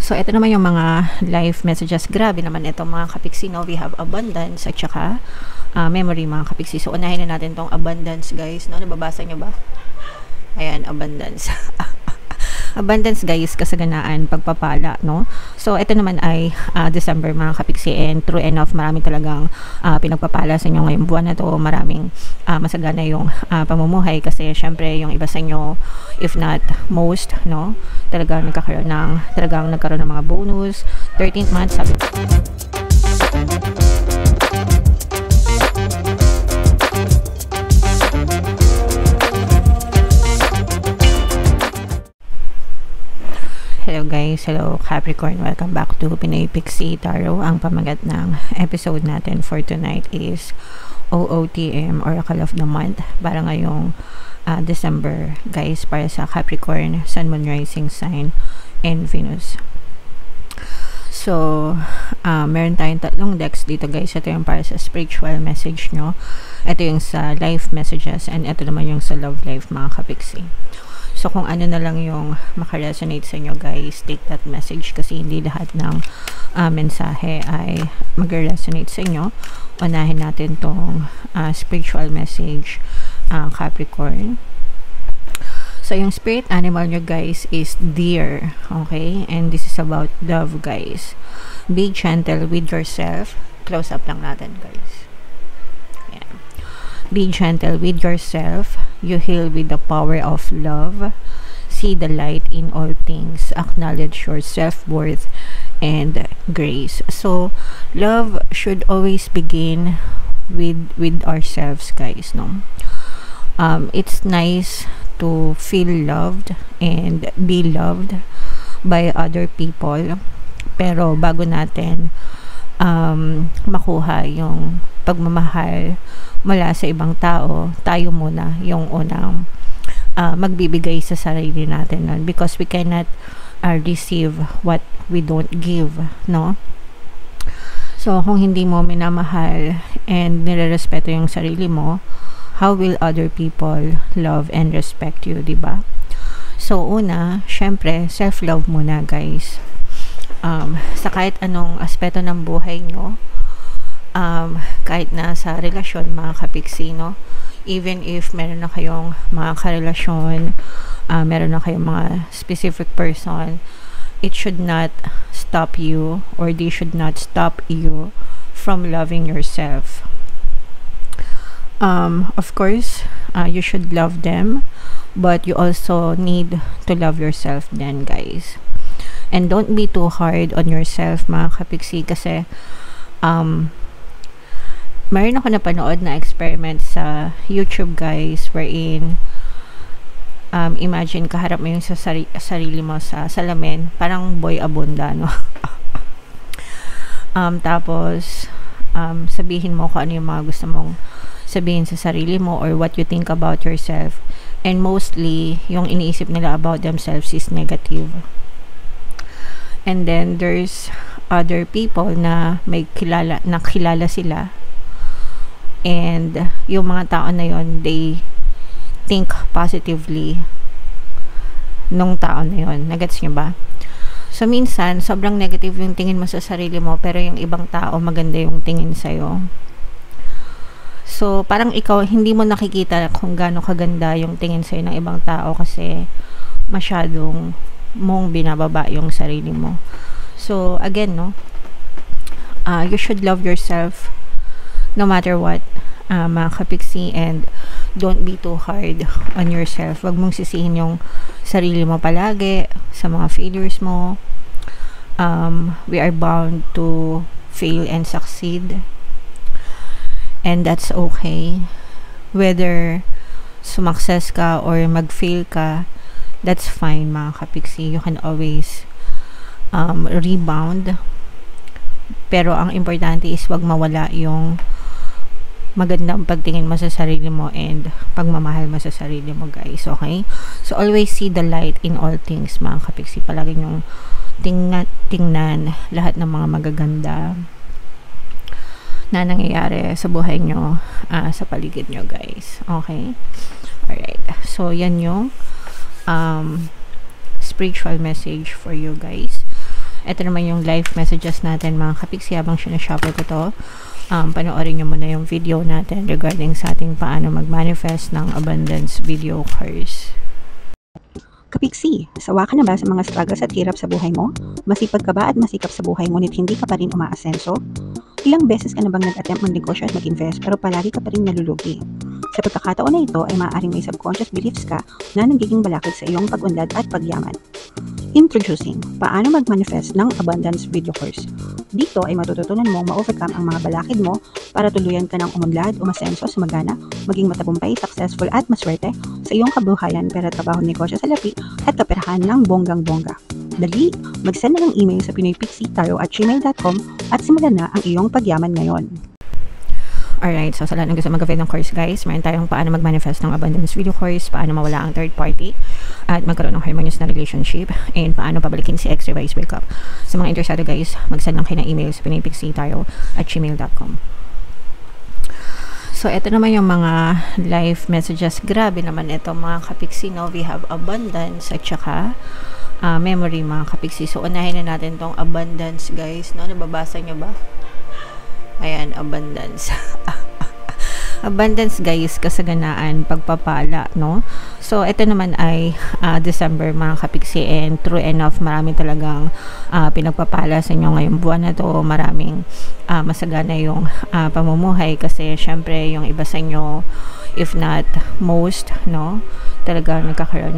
So, ito naman yung mga life messages. Grabe naman ito mga kapiksi, no? We have abundance at saka memory mga kapiksi. So, unahin na natin tong abundance, guys. No? Nababasa nyo ba? Ayan, abundance. Abundance, guys, kasaganaan, pagpapala, no? So, ito naman ay December, mga kapiksi, and true enough, marami talagang pinagpapala sa inyo ngayong buwan na to. Maraming masagana yung pamumuhay kasi, syempre, yung iba sa inyo, if not most, no? Talagang nagkaroon ng mga bonus. 13th month, sabi Hello guys, hello Capricorn, welcome back to Pinoy Pixie Tarot. Ang pamagat ng episode natin for tonight is OOTM, Oracle of the Month, para ngayong December, guys, para sa Capricorn, Sun, Moon, Rising Sign, and Venus. So, meron tayong tatlong decks dito, guys. Ito yung para sa spiritual message nyo, ito yung sa life messages, and ito naman yung sa love life, mga kapiksi. So, kung ano na lang yung makaresonate sa inyo, guys, take that message kasi hindi lahat ng mensahe ay mag-resonate sa inyo. Unahin natin tong spiritual message, Capricorn. So, yung spirit animal nyo, guys, is deer. Okay? And this is about love, guys. Be gentle with yourself. Close up lang natin, guys. Ayan. Be gentle with yourself. You heal with the power of love. See the light in all things. Acknowledge your self-worth and grace. So, love should always begin with ourselves, guys, no? It's nice to feel loved and be loved by other people. Pero bago natin makuha yung pagmamahal mula sa ibang tao, tayo muna yung unang magbibigay sa sarili natin nun, because we cannot receive what we don't give, no? So, kung hindi mo minamahal and nirerespeto yung sarili mo, how will other people love and respect you, diba? So, una, syempre, self-love muna, guys. Sa kahit anong aspeto ng buhay nyo, kahit na sa relasyon, mga kapiksi, no? Even if meron na kayong mga karelasyon, meron na kayong mga specific person, it should not stop you, or they should not stop you from loving yourself. Of course, you should love them, but you also need to love yourself then, guys. And don't be too hard on yourself, mga kapiksi, kasi mayroon ako napanood na experiment sa YouTube, guys, wherein imagine kaharap mo yung sa sarili mo sa salamin, parang boy abunda, no? Tapos sabihin mo kung ano yung mga gusto mong sabihin sa sarili mo, or what you think about yourself, and mostly yung iniisip nila about themselves is negative. And then there's other people na may kilala sila, and yung mga tao na yon, they think positively nung tao na yon. Nagets nyo ba? So, minsan, sobrang negative yung tingin mo sa sarili mo, pero yung ibang tao, maganda yung tingin sa'yo. So, parang ikaw, hindi mo nakikita kung gaano kaganda yung tingin sa'yo ng ibang tao kasi masyadong mong binababa yung sarili mo. So, again, no? You should love yourself no matter what, mga kapiksi, and don't be too hard on yourself. Wag mong sisihin yung sarili mo palagi sa mga failures mo. We are bound to fail and succeed, and that's okay. Whether sumakses ka or mag-fail ka, that's fine, mga kapiksi. You can always rebound, pero ang importante is wag mawala yung magandang pagtingin mo sa sarili mo and pagmamahal mo sa sarili mo, guys. Okay? So, always see the light in all things, mga kapiksi. Palagi yung tingnan lahat ng mga magaganda na nangyayari sa buhay nyo, sa paligid nyo, guys. Okay? Alright. So, yan yung spiritual message for you, guys. Ito naman yung live messages natin mga kapiksi. Habang sinashuffle ko to, panoorin nyo muna yung video natin regarding sa ating paano mag-manifest ng abundance video cards. Kapiksi, sawa ka na ba sa mga struggles at hirap sa buhay mo? Masipag ka ba at masikap sa buhay ngunit hindi ka pa rin umaasenso? Ilang beses ka na bang nag-attempt magnegosyo at mag-invest pero palagi ka pa rin nalulugi? Sa pagkakataon na ito ay maaaring may subconscious beliefs ka na nagiging balakid sa iyong pag-unlad at pagyaman. Introducing, paano mag-manifest ng abundance video course. Dito ay matututunan mong ma-overcome ang mga balakid mo para tuluyan ka ng umunlad, umasenso, sumagana, maging matagumpay, successful at maswerte sa iyong kabuhayan, pera, trabaho, negosyo sa lapi at kaperahan ng bonggang-bongga. Dali, mag-send na ng email sa pinoypixie@gmail.com at simulan na ang iyong pagyaman ngayon. Alright, so sa lahat ng gusto mag-avail ng course guys, meron tayong paano mag-manifest ng abundance video course, paano mawala ang third party, at magkaroon ng harmonious na relationship, and paano pabalikin si ex vice breakup. Sa mga interesado guys, mag-send lang kayo ng email sa pinoypixie@gmail.com. So, ito naman yung mga live messages. Grabe naman ito mga kapiksi, no? We have abundance at saka memory mga kapiksi. So, unahin na natin tong abundance guys, no? Nababasa nyo ba? Ayan, abundance. Abundance guys, kasaganaan, pagpapala, no? So, ito naman ay December mga kapiksi, and true enough, marami talagang pinagpapala sa inyo ngayong buwan na to. Maraming masagana yung pamumuhay kasi syempre yung iba sa inyo, if not most, no? Talagang nagkaroon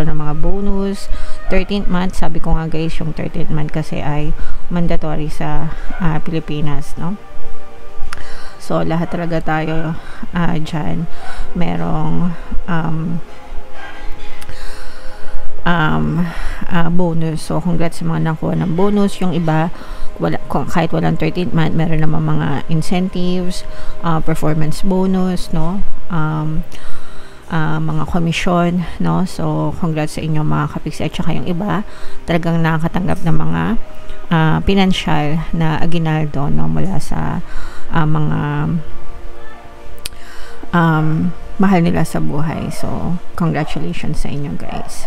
ng mga bonus. 13th month, sabi ko nga guys, yung 13th month kasi ay mandatory sa Pilipinas, no? So, lahat talaga tayo dyan merong bonus. So, congrats sa mga nakuha ng bonus. Yung iba, kahit walang 13th month, meron naman mga incentives, performance bonus, no? Mga komisyon, no? So, congrats sa inyo mga kapiksi. At saka yung iba, talagang nakakatanggap ng mga financial na aginaldo, no? Mula sa mga mahal nila sa buhay. So, congratulations sa inyo guys.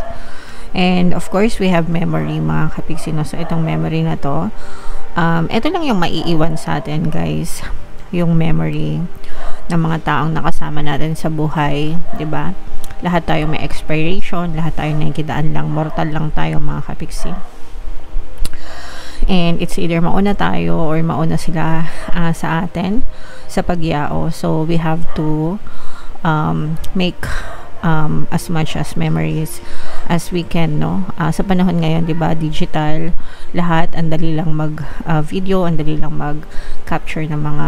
And of course, we have memory mga kapiksi, no? So, itong memory na to, ito lang yung maiiwan sa atin guys, yung memory ng mga taong nakasama natin sa buhay, 'di ba? Lahat tayo may expiration, lahat tayo nakikidaan lang, mortal lang tayo mga kapiksi. And it's either mauna tayo or mauna sila sa atin sa pagyao. So we have to make as much as memories as we can, no? Sa panahon ngayon, 'di ba, digital, lahat ang dali lang mag video, ang dali lang mag-capture ng mga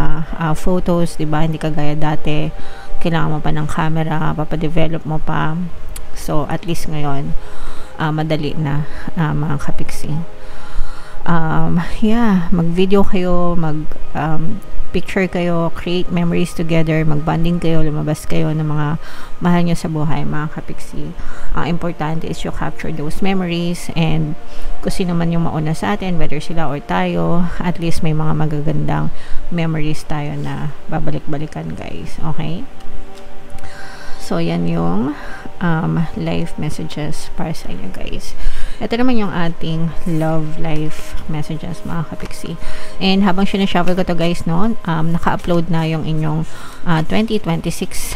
photos, 'di ba? Hindi kagaya dati, kailangan mo pa ng camera, papadevelop mo pa. So at least ngayon, madali na mga kapiksi. Mag-video kayo, picture kayo, create memories together, mag-bonding kayo, lumabas kayo ng mga mahal nyo sa buhay mga kapiksi. Ang importante is you capture those memories, and kung sino man yung mauna sa atin, whether sila or tayo, at least may mga magagandang memories tayo na babalik-balikan guys. Okay? So, yan yung live messages para sa inyo guys. Ito naman yung ating love life messages mga kapiksi. And habang sinashuffle ko to guys, no, naka-upload na yung inyong 2026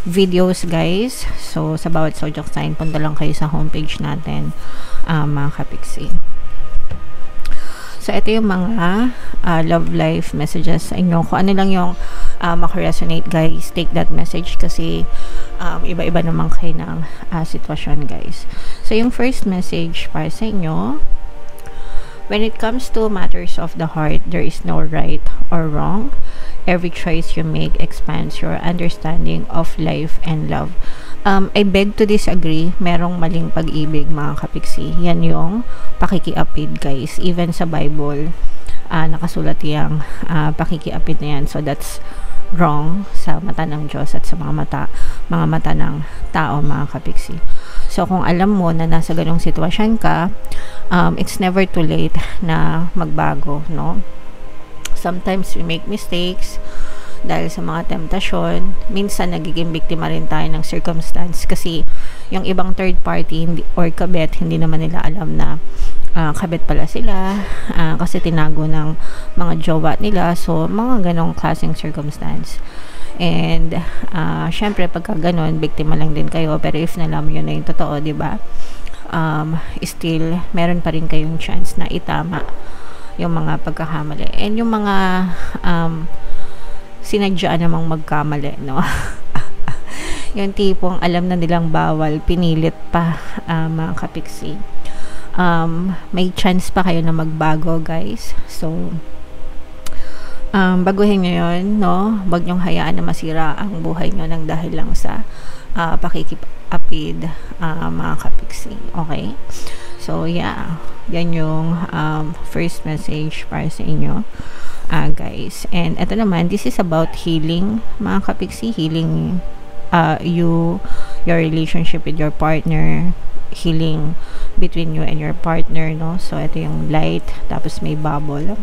videos guys. So, sa bawat zodiac sign, punta lang kayo sa homepage natin mga kapiksi. So, ito yung mga love life messages sa inyo. Kung ano lang yung makaresonate guys, take that message kasi iba-iba naman kayo ng sitwasyon guys. So, yung first message para sa inyo, when it comes to matters of the heart, there is no right or wrong. Every choice you make expands your understanding of life and love. I beg to disagree, merong maling pag-ibig mga kapiksi. Yan yung pakikiapid guys. Even sa Bible, nakasulat yung pakikiapid na yan. So that's wrong sa mata ng Diyos at sa mga mata ng tao mga kapiksi. So kung alam mo na nasa ganong sitwasyon ka, it's never too late na magbago, no? Sometimes we make mistakes dahil sa mga temptasyon. Minsan nagiging biktima rin tayo ng circumstance kasi yung ibang third party or kabet, hindi naman nila alam na kabit pala sila, kasi tinago ng mga jowa nila. So, mga ganong klaseng circumstance. And, syempre, pagka ganon, biktima lang din kayo. Pero if nalaman yun na yung totoo, diba? Still, meron pa rin kayong chance na itama yung mga pagkakamali. And yung mga sinadyaan namang magkamali, no? Yung tipong alam na nilang bawal, pinilit pa, mga kapiksi. May chance pa kayo na magbago, guys. So, baguhin nyo yun, no? Huwag nyong hayaan na masira ang buhay nyo ng dahil lang sa pakikipapid, mga kapiksi. Okay? So, yeah. Yan yung first message para sa inyo, guys. And ito naman, this is about healing, mga kapiksi. Healing your relationship with your partner, healing between you and your partner, no? So, ito yung light, tapos may bubble.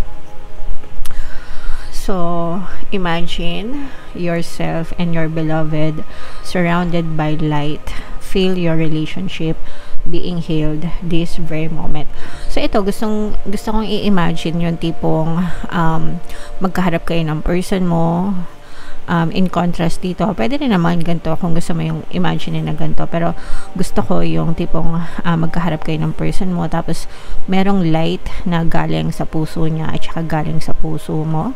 So, imagine yourself and your beloved surrounded by light. Feel your relationship being healed this very moment. So, ito, gusto kong i-imagine yung tipong magkaharap kayo ng person mo. In contrast dito, pwede rin naman ganito kung gusto mo yung imagine na ganito, pero gusto ko yung tipong magkaharap kayo ng person mo, tapos merong light na galing sa puso niya at saka galing sa puso mo,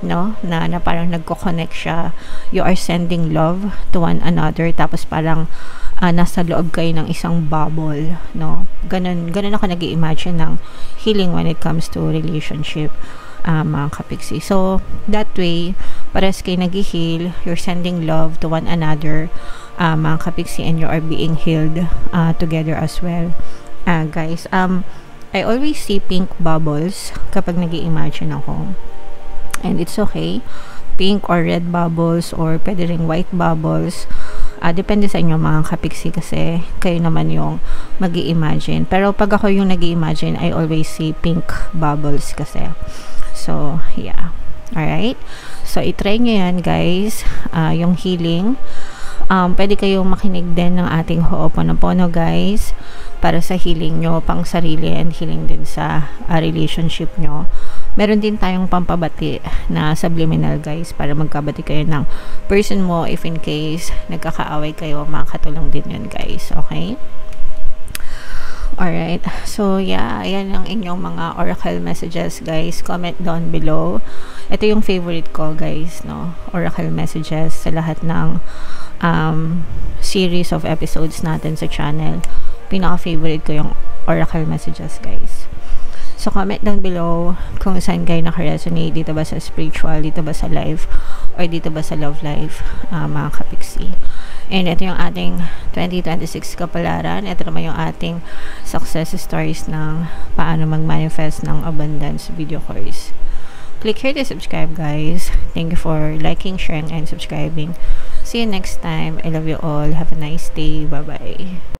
no? Na parang nagko-connect siya. You are sending love to one another, tapos parang nasa loob kayo ng isang bubble, no? Ganun ako nag-i-imagine ng healing when it comes to relationship, mga kapiksi. So, that way, pares kayo nag-heal, you're sending love to one another, mga kapiksi, and you are being healed together as well. Guys, I always see pink bubbles kapag nag-i-imagine ako. And it's okay. Pink or red bubbles, or pwede ring white bubbles. Depende sa inyo, mga kapiksi, kasi kayo naman yung mag-i-imagine. Pero pag ako yung nag-i-imagine, I always see pink bubbles kasi. So, yeah. Alright? So, itry nyo yan, guys. Yung healing. Pwede kayong makinig din ng ating Ho'oponopono, guys, para sa healing nyo, pang sarili, and healing din sa relationship nyo. Meron din tayong pampabati na subliminal, guys, para magkabati kayo ng person mo if in case nagkakaaway kayo. Makakatulong din yun, guys. Okay? Alright, so yeah, ayan ang inyong mga oracle messages, guys. Comment down below. Ito yung favorite ko, guys, no? Oracle messages sa lahat ng series of episodes natin sa channel. Pinaka-favorite ko yung oracle messages, guys. So, comment down below kung saan kayo naka-resonate. Dito ba sa spiritual, dito ba sa life, or dito ba sa love life, mga kapiksi. And ito yung ating 2026 kapalaran. Ito naman yung ating success stories ng paano mag-manifest ng abundance video course. Click here to subscribe, guys. Thank you for liking, sharing, and subscribing. See you next time. I love you all. Have a nice day. Bye-bye.